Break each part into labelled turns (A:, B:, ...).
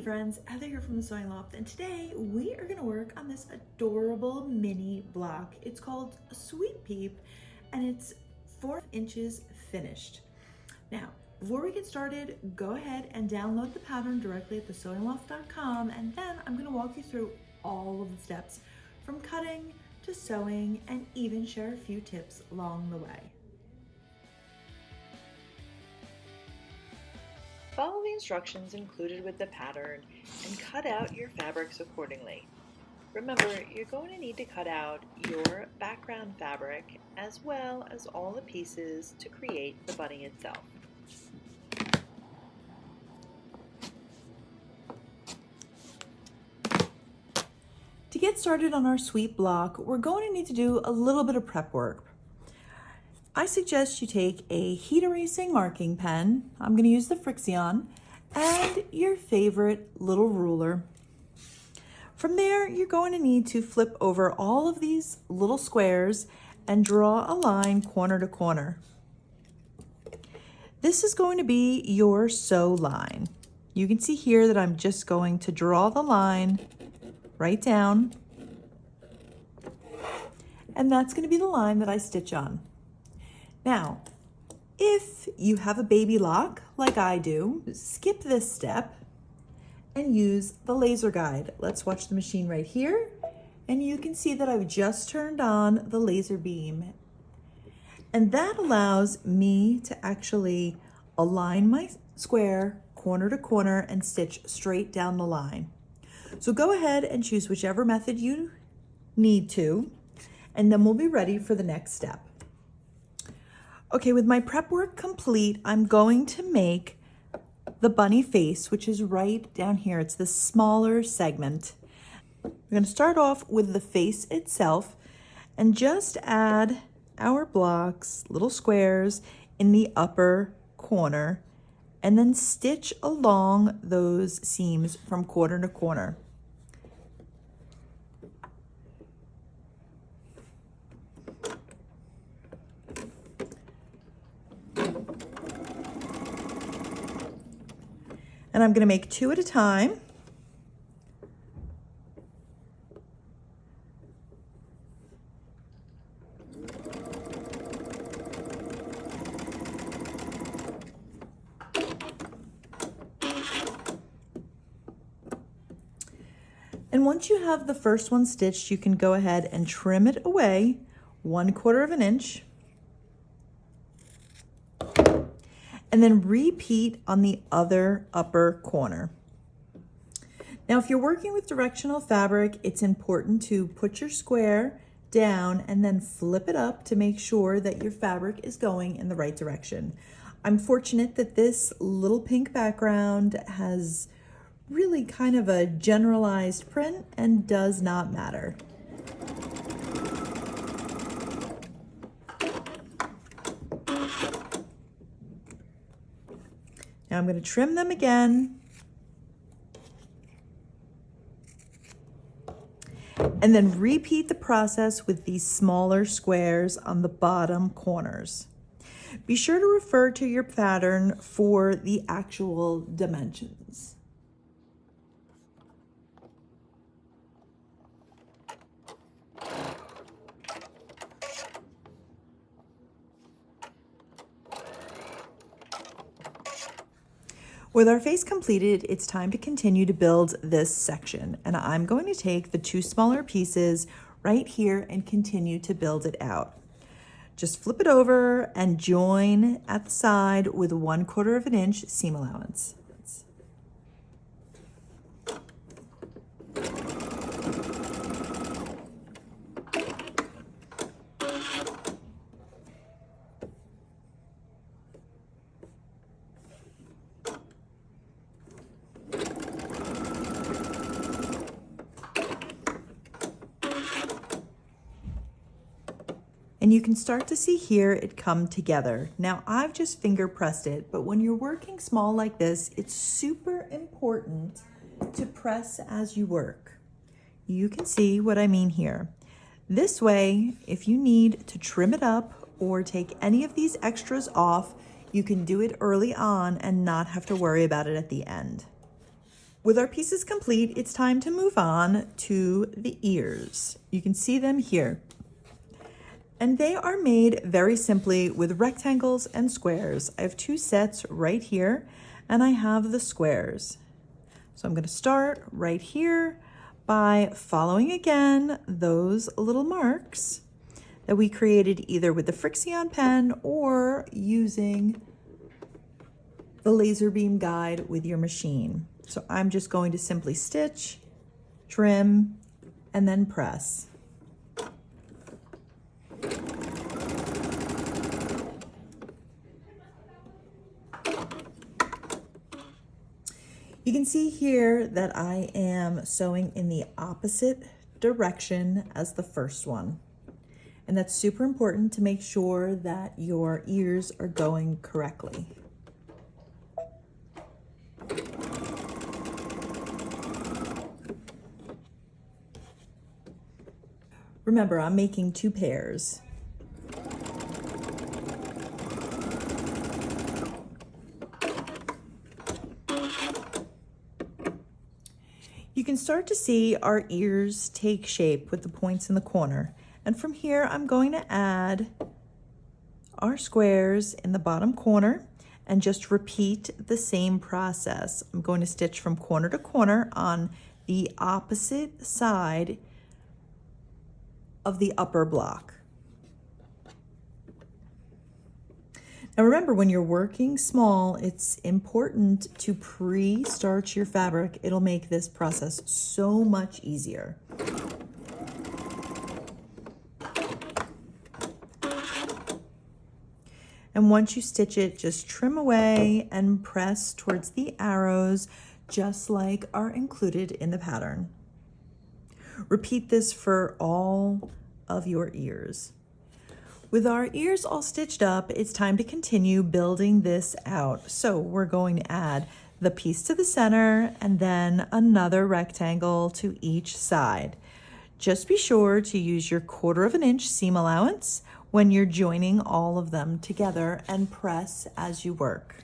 A: friends, Heather here from the Sewing Loft, and today we are going to work on this adorable mini block. It's called Sweet Peep and it's 4 inches finished. Now, before we get started, go ahead and download the pattern directly at thesewingloft.com, and then I'm going to walk you through all of the steps from cutting to sewing and even share a few tips along the way.
B: Follow the instructions included with the pattern and cut out your fabrics accordingly. Remember, you're going to need to cut out your background fabric as well as all the pieces to create the bunny itself.
A: To get started on our sweet block, we're going to need to do a little bit of prep work. I suggest you take a heat erasing marking pen, I'm going to use the Frixion, and your favorite little ruler. From there, you're going to need to flip over all of these little squares and draw a line corner to corner. This is going to be your sew line. You can see here that I'm just going to draw the line right down, and that's going to be the line that I stitch on. Now, if you have a baby lock like I do, skip this step and use the laser guide. Let's watch the machine right here, and you can see that I've just turned on the laser beam, and that allows me to actually align my square corner to corner and stitch straight down the line. So go ahead and choose whichever method you need to, and then we'll be ready for the next step. Okay, with my prep work complete, I'm going to make the bunny face, which is right down here. It's the smaller segment. We're going to start off with the face itself and just add our blocks, little squares in the upper corner, and then stitch along those seams from corner to corner. And I'm going to make 2 at a time. And once you have the first one stitched, you can go ahead and trim it away 1/4 of an inch. And then repeat on the other upper corner. Now, if you're working with directional fabric, it's important to put your square down and then flip it up to make sure that your fabric is going in the right direction. I'm fortunate that this little pink background has really kind of a generalized print and does not matter. Now I'm going to trim them again, and then repeat the process with these smaller squares on the bottom corners. Be sure to refer to your pattern for the actual dimensions. With our face completed, it's time to continue to build this section. And I'm going to take the 2 smaller pieces right here and continue to build it out. Just flip it over and join at the side with 1/4 of an inch seam allowance. And you can start to see here it come together. Now I've just finger pressed it, but when you're working small like this, it's super important to press as you work. You can see what I mean here. This way, if you need to trim it up or take any of these extras off, you can do it early on and not have to worry about it at the end. With our pieces complete, it's time to move on to the ears. You can see them here. And they are made very simply with rectangles and squares. I have two sets right here, and I have the squares. So I'm going to start right here by following again those little marks that we created either with the Frixion pen or using the laser beam guide with your machine. So I'm just going to simply stitch, trim, and then press. You can see here that I am sewing in the opposite direction as the first one. And that's super important to make sure that your ears are going correctly. Remember, I'm making 2 pairs. You can start to see our ears take shape with the points in the corner. And from here, I'm going to add our squares in the bottom corner and just repeat the same process. I'm going to stitch from corner to corner on the opposite side of the upper block. Now remember, when you're working small, it's important to pre-starch your fabric. It'll make this process so much easier. And once you stitch it, just trim away and press towards the arrows, just like are included in the pattern. Repeat this for all of your ears. With our ears all stitched up, it's time to continue building this out. So we're going to add the piece to the center and then another rectangle to each side. Just be sure to use your 1/4 inch seam allowance when you're joining all of them together and press as you work.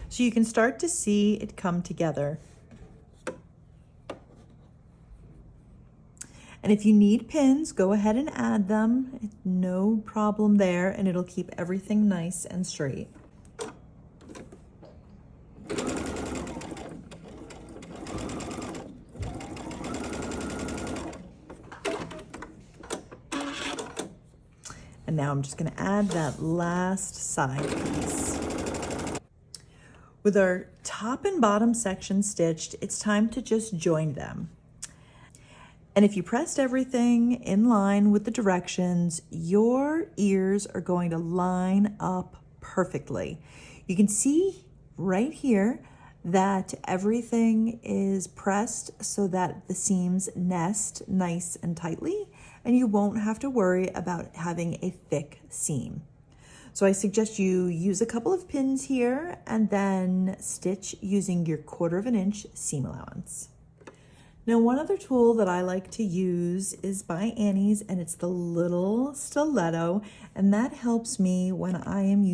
A: So you can start to see it come together. And if you need pins, go ahead and add them. No problem there, and it'll keep everything nice and straight. And now I'm just going to add that last side piece. With our top and bottom section stitched, it's time to just join them. And if you pressed everything in line with the directions, your ears are going to line up perfectly. You can see right here that everything is pressed so that the seams nest nice and tightly, and you won't have to worry about having a thick seam. So I suggest you use a couple of pins here and then stitch using your 1/4 inch seam allowance. Now, one other tool that I like to use is by Annie's, and it's the little stiletto, and that helps me when I am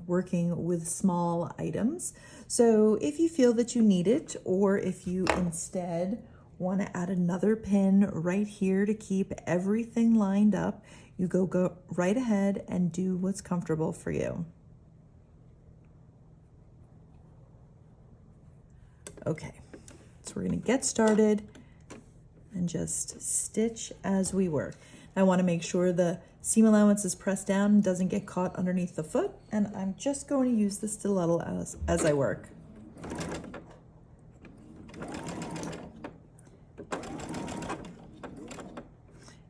A: working with small items. So if you feel that you need it, or if you instead want to add another pin right here to keep everything lined up, you go right ahead and do what's comfortable for you. Okay, so we're going to get started and just stitch as we work. I want to make sure the seam allowance is pressed down and doesn't get caught underneath the foot, and I'm just going to use the stiletto as I work.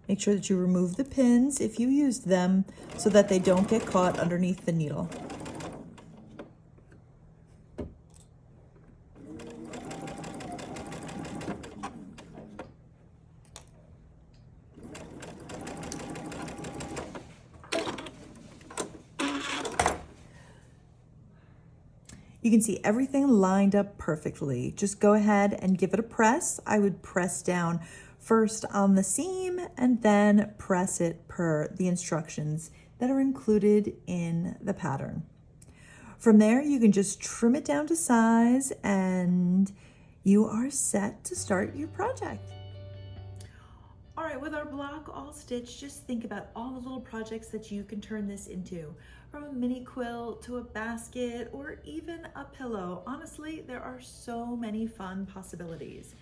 A: Make sure that you remove the pins if you used them so that they don't get caught underneath the needle. You can see everything lined up perfectly. Just go ahead and give it a press. I would press down first on the seam and then press it per the instructions that are included in the pattern. From there, you can just trim it down to size and you are set to start your project. All right, with our block all stitched, just think about all the little projects that you can turn this into. From a mini quilt to a basket or even a pillow. Honestly, there are so many fun possibilities.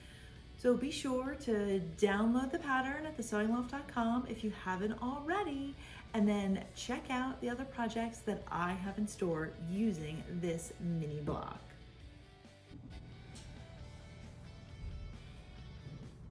A: So be sure to download the pattern at thesewingloft.com if you haven't already, and then check out the other projects that I have in store using this mini block.